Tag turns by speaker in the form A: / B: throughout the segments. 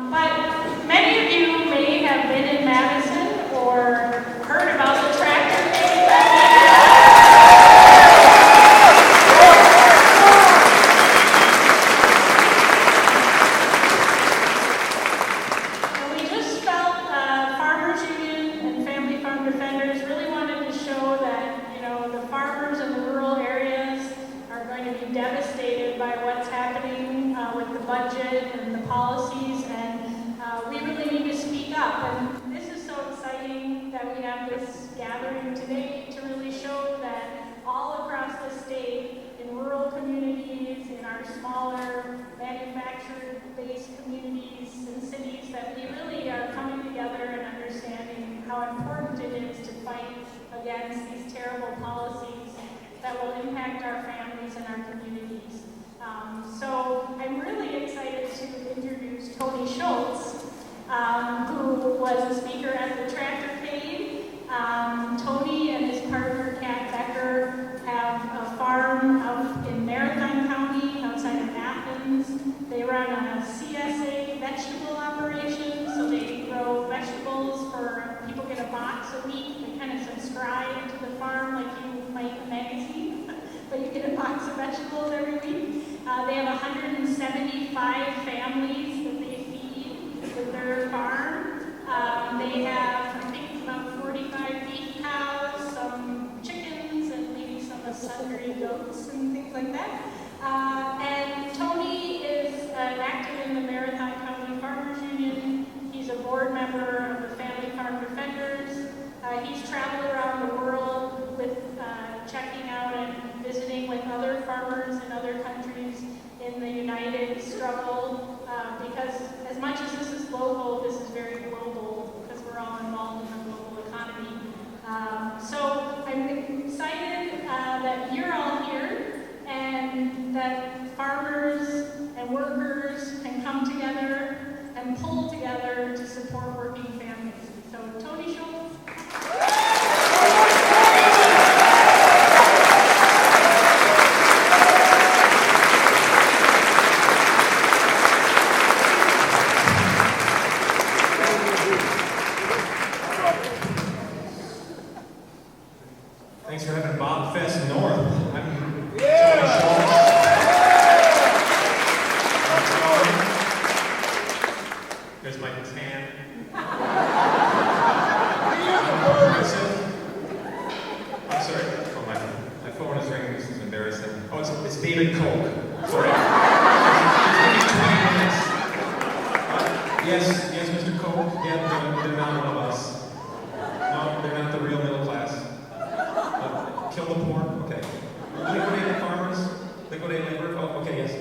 A: But many of you may have been in Madison or heard about the tractor day. We just felt Farmers Union and Family Farm Defenders really wanted to show that, the farmers in the rural areas are going to be devastated by what's happening with the budget and the policies, and we really need to speak up. And this is so exciting that we have this gathering today to really show that all across the state, in rural communities, in our smaller manufacturer-based communities and cities, that we really are coming together and understanding how important it is to fight against these terrible policies that will impact our families and our communities. So I'm really excited to introduce Tony Schultz, who was a speaker at the Tractorcade. Tony and his partner, Kat Becker, have a farm out in Marathon County, outside of Athens. They run a CSA vegetable operation, so they grow vegetables for people get a box a week. They kind of subscribe to the farm like you might a magazine, but you get a box of vegetables every week. They have 175 families that they feed with their farm. They have, I think, about 45 beef cows, some chickens, and maybe some sundry goats and things like that. And Tony is active in the Marathon County Farmers Union. He's a board member of the Family Farm Defenders. He's traveled around the world with checking out and visiting with other farmers in other countries in the united struggle, because as much as this is local, this is very global, because we're all involved in the global economy. So I'm excited that you're all here and that farmers and workers can come together and pull together to support working families. So Tony Schultz.
B: Thanks for having BobFest North. I'm Tony Schultz. There's my tan. I'm sorry. Oh, my phone is ringing. This is embarrassing. Oh, it's David Koch. Sorry. Yes, Mr. Koch. Yeah, they're not one of us. No, they're not the real middle class. Kill the poor? Okay. Liquidate the farmers? Liquidate labor? Oh, okay, yes.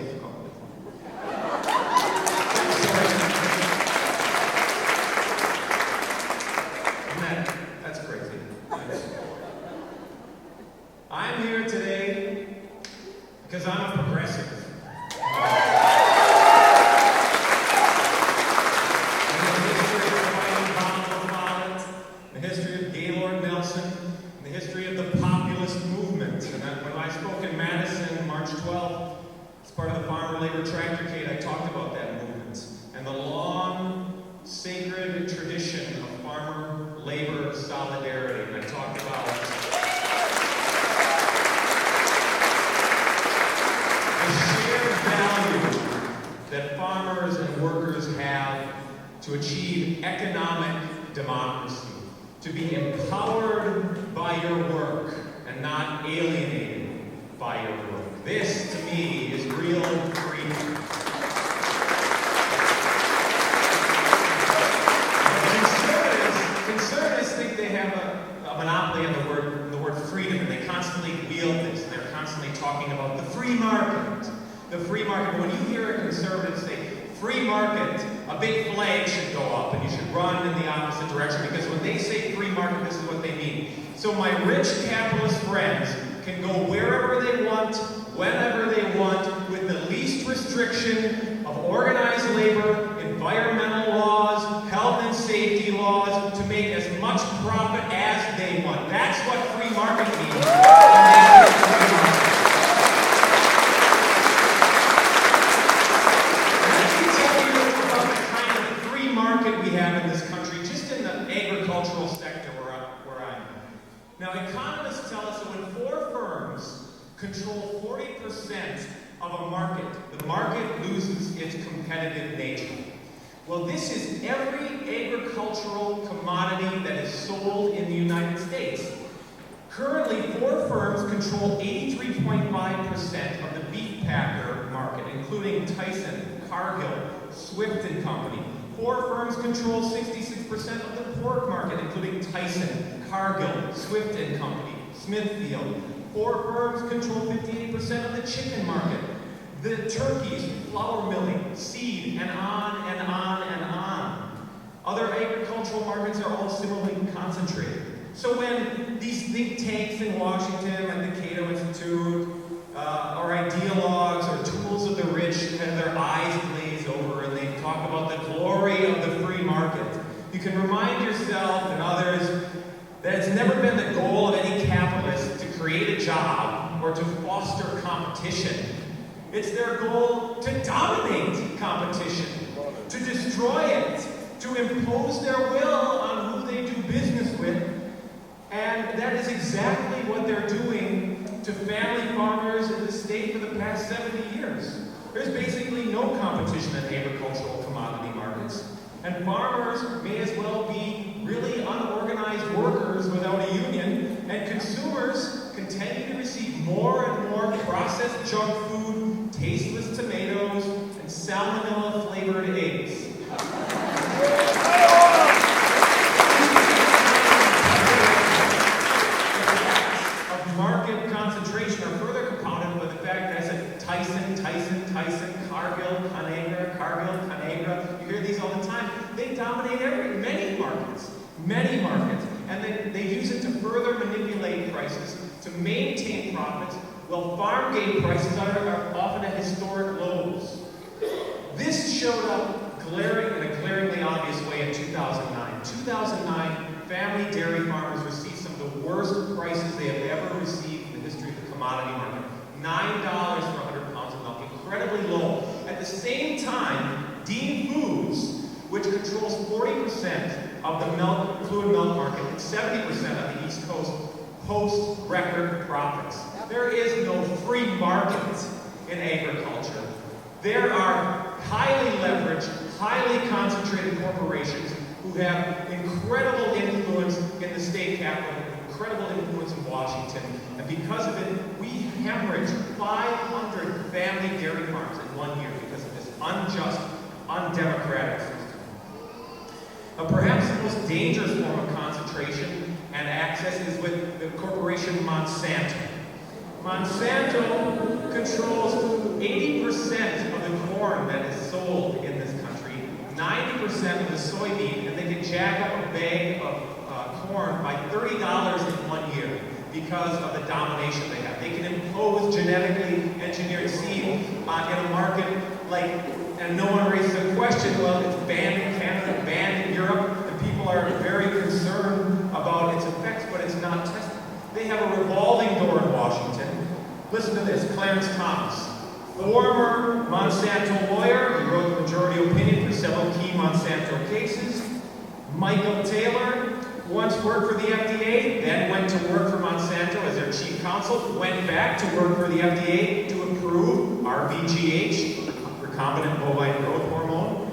B: That's crazy. I'm here today because I'm a progressive. The history of Gaylord Nelson, the history of the populist movement. And when I spoke in Madison, March 12th, as part of the Farmer Labor Tractorcade, I talked about that movement and the long, sacred tradition of farmer labor solidarity. And I talked about the shared value that farmers and workers have to achieve economic democracy, to be empowered by your work and not alienated by your work. This, to me, is real freedom. Conservatives think they have a monopoly on the word freedom, and they constantly wield this. They're constantly talking about the free market. The free market. But when you hear a conservative say free market, a big flag should go up, and you should run in the opposite direction, because when they say free market, this is what they mean. So my rich capitalist friends can go wherever they want, whenever they want, with the least restriction of organized labor, environmental laws, health and safety laws, to make as much profit as they want. That's what free market means. Let me tell you about the kind of control 40% of a market, the market loses its competitive nature. Well, this is every agricultural commodity that is sold in the United States. Currently, 4 firms control 83.5% of the beef packer market, including Tyson, Cargill, Swift and Company. 4 firms control 66% of the pork market, including Tyson, Cargill, Swift and Company, Smithfield. 4 firms control 58% of the chicken market, the turkeys, flour milling, seed, and on and on and on. Other agricultural markets are all similarly concentrated. So when these think tanks in Washington, like the Cato Institute, or ideologues or tools of the rich have their eyes glaze over and they talk about the glory of the free market, you can remind yourself and others that it's never been the goal of any capitalist to create a job or to foster competition. It's their goal to dominate competition, to destroy it, to impose their will on who they do business with. And that is exactly what they're doing to family farmers in the state for the past 70 years. There's basically no competition in agricultural commodity markets. And farmers may as well be really unorganized workers without a union, and consumers continue to receive more and more processed junk food, tasteless tomatoes, and salmonella-flavored eggs. Of market concentration are further compounded by the fact that I said Tyson, Cargill, Conagra. You hear these all the time. They dominate many markets, and they use it to further manipulate prices, to maintain profits, while farm gate prices are often at historic lows. This showed up in a glaringly obvious way in 2009. 2009, family dairy farmers received some of the worst prices they have ever received in the history of the commodity market. $9 for 100 pounds of milk, incredibly low. At the same time, Dean Foods, which controls 40% of the fluid milk market and 70% on the East Coast, posts record profits. There is no free market in agriculture. There are highly leveraged, highly concentrated corporations who have incredible influence in the state capitol, incredible influence in Washington, and because of it, we hemorrhaged 500 family dairy farms in 1 year because of this unjust, undemocratic system. Perhaps the most dangerous form of concentration and access is with the corporation Monsanto. Monsanto controls 80% of the corn that is sold in this country, 90% of the soybean, and they can jack up a bag of corn by $30 in 1 year because of the domination they have. They can impose genetically engineered seed in a market and no one raises a question. Well, it's banned in Canada, banned in Europe. The people are very concerned about its effects, but it's not tested. They have a revolving door in Washington. Listen to this, Clarence Thomas, former Monsanto lawyer, he wrote the majority opinion for several key Monsanto cases. Michael Taylor, who once worked for the FDA, then went to work for Monsanto as their chief counsel, went back to work for the FDA to approve RBGH, recombinant bovine growth hormone.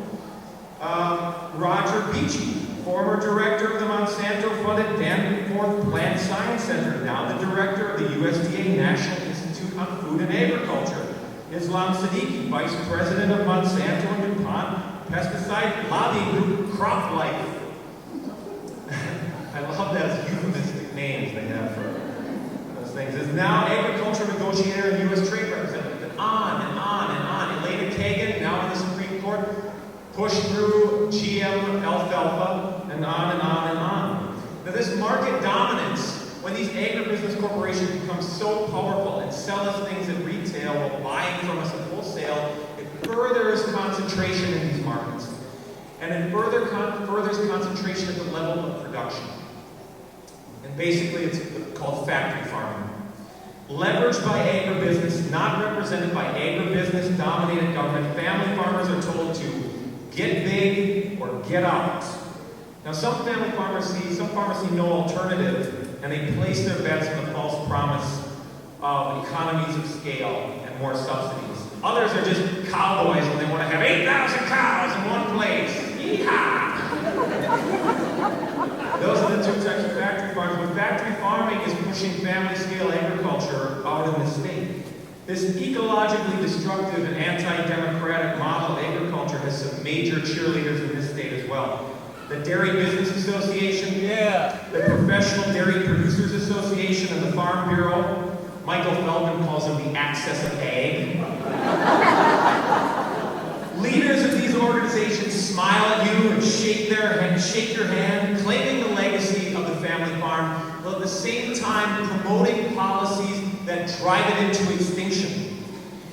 B: Roger Beachy, former director of the Monsanto-funded Danforth Plant Science Center, now the director of the USDA National Institute on Food and Agriculture. Islam Siddiqui, vice president of Monsanto and DuPont pesticide lobbying group CropLife. I love those euphemistic names they have for those things. Is now agriculture negotiator and U.S. trade representative. And on and on and on. Elena Kagan, now in the Supreme Court, pushed through GM alfalfa, and on and on and on. Now this market dominance, when these agribusiness corporations become so powerful and sell us things at retail while buying from us at wholesale, it furthers concentration in these markets. And it furthers concentration at the level of production. And basically it's called factory farming. Leveraged by agribusiness, not represented by agribusiness-dominated government, family farmers are told to get big or get out. Now some farmers see no alternative, and they place their bets on the false promise of economies of scale and more subsidies. Others are just cowboys and they want to have 8,000 cows in one place. Yeehaw! Those are the two types of factory farms. But factory farming is pushing family-scale agriculture out in the state. This ecologically destructive and anti-democratic model of agriculture has some major cheerleaders in this state as well. The Dairy Business Association, the Professional Dairy Producers Association, and the Farm Bureau. Michael Feldman calls them the Access of Ag. Leaders of these organizations smile at you and shake your hand, claiming the legacy of the family farm, while at the same time promoting policies that drive it into extinction.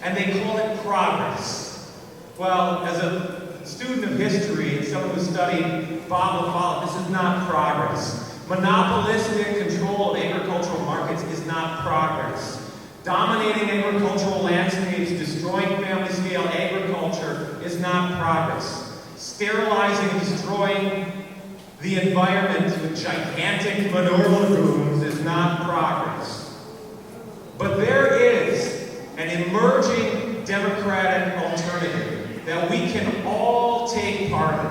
B: And they call it progress. Well, as a student of history and someone who studied Bob LaFollette, this is not progress. Monopolistic control of agricultural markets is not progress. Dominating agricultural landscapes, destroying family-scale agriculture is not progress. Sterilizing and destroying the environment with gigantic manure lagoons is not progress. But there is an emerging democratic alternative that we can all take part in.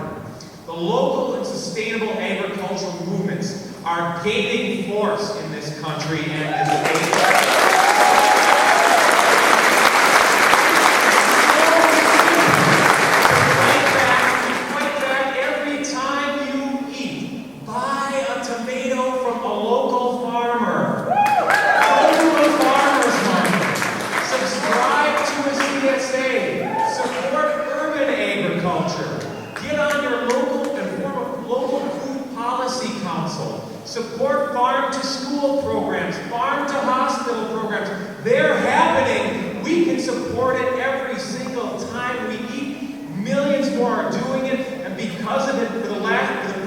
B: The local and sustainable agricultural movements are gaining force in this country and in the state. Fight back every time you eat. Buy a tomato from a local farmer. Go to a farmer's market. Subscribe to a CSA. Support urban agriculture. Get on your local and form a local food policy council. Support farm-to-school programs, farm-to-hospital programs. They're happening. We can support it every single time we eat. Millions more are doing it, and because of it, for the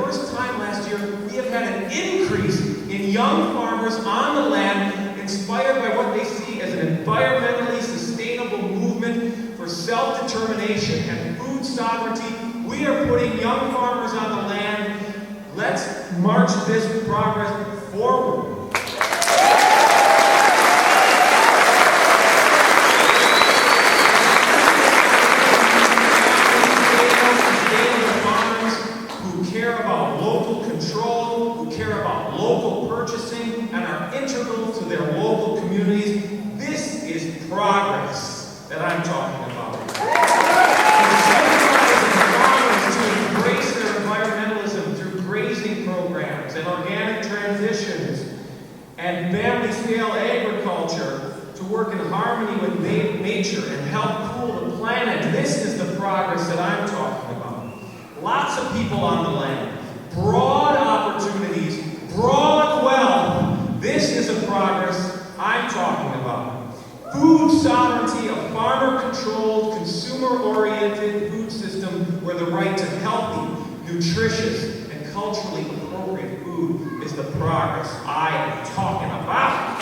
B: first time last year, we have had an increase in young farmers on the land, inspired by what they see as an environmentally sustainable movement for self-determination and food sovereignty. We are putting young farmers on the land. Let's march this progress forward. Farmers who care about local control, who care about local purchasing, and are integral to their local communities. This is progress that I'm talking about. And organic transitions and family-scale agriculture to work in harmony with nature and help cool the planet. This is the progress that I'm talking about. Lots of people on the land, broad opportunities, broad wealth. This is the progress I'm talking about. Food sovereignty, a farmer-controlled, consumer-oriented food system where the right to healthy, nutritious, and culturally appropriate food is the progress I am talking about.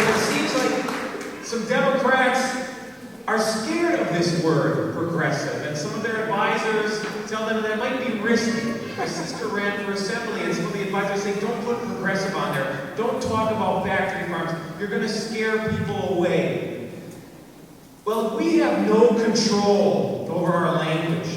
B: It seems like some Democrats are scared of this word, progressive, and some of their advisors tell them that might be risky. My sister ran for assembly, and some of the advisors say, don't put progressive on there. Don't talk about factory farms. You're going to scare people away. Well, we have no control over our language.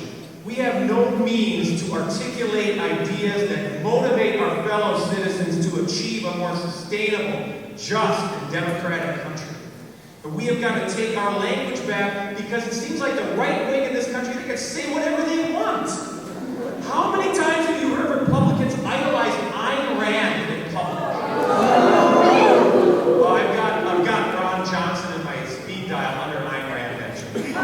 B: We have no means to articulate ideas that motivate our fellow citizens to achieve a more sustainable, just, and democratic country. But we have got to take our language back because it seems like the right wing in this country, they can say whatever they want. How many times have you heard Republicans idolize Ayn Rand in public? Well, I've got Ron Johnson in my speed dial under Ayn Rand mention.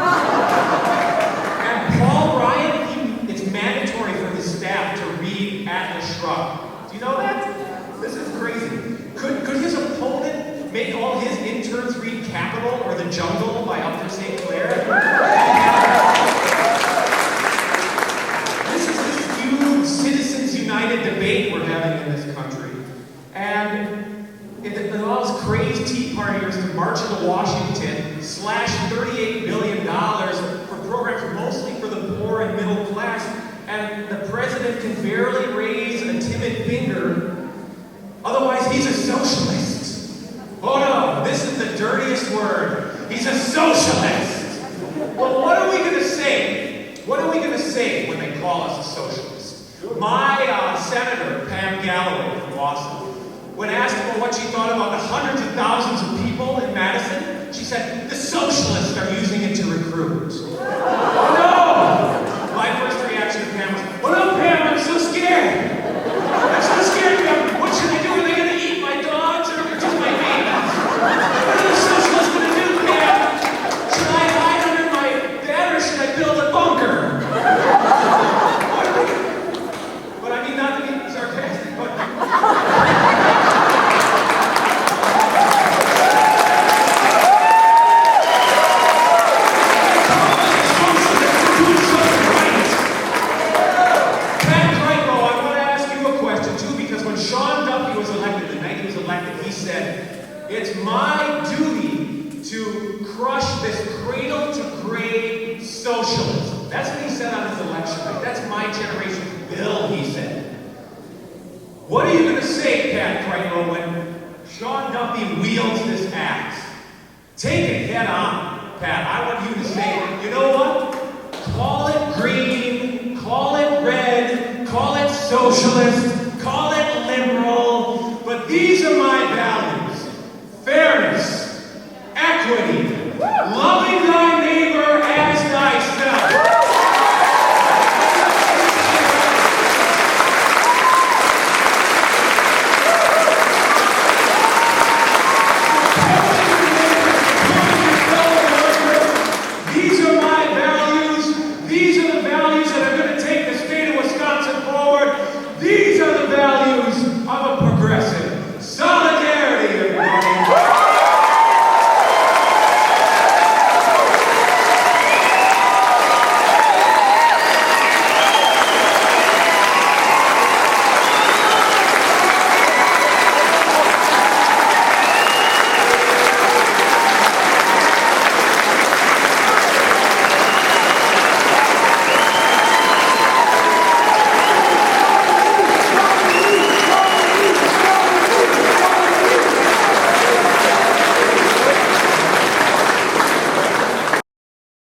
B: And Paul Ryan, it's mandatory for his staff to read Atlas Shrugged. Do you know that? This is crazy. Could his opponent make all his interns read Capital or The Jungle by Upton St. Clair? This is this huge Citizens United debate we're having in this country. And it allows crazed Tea Partiers to march into Washington, slash $38 billion for programs mostly for the poor poor and middle class, and the president can barely raise a timid finger. Otherwise, he's a socialist. Oh no, this is the dirtiest word. He's a socialist. Well, what are we going to say? What are we going to say when they call us a socialist? My Senator, Pam Galloway from Boston, when asked about what she thought about the hundreds of thousands of people in Madison, she said, the socialists are using it to recruit. Oh no! My first reaction to Pam was, oh no, Pam, I'm so scared. I'm so scared, Pam. What should I do? Are they going to eat my dogs or just my babies? What are the socialists going to do, Pam? Should I hide under my bed or should I build a bunker? But I mean, not to be sarcastic, but... It's my duty to crush this cradle-to-grave socialism. That's what he said on his election night. That's my generation's bill, he said. What are you going to say, Pat Crichlow, when Sean Duffy wields this axe? Take it head on, Pat. I want you to say, you know what? Call it green, call it red, call it socialist, call it liberal, but these are my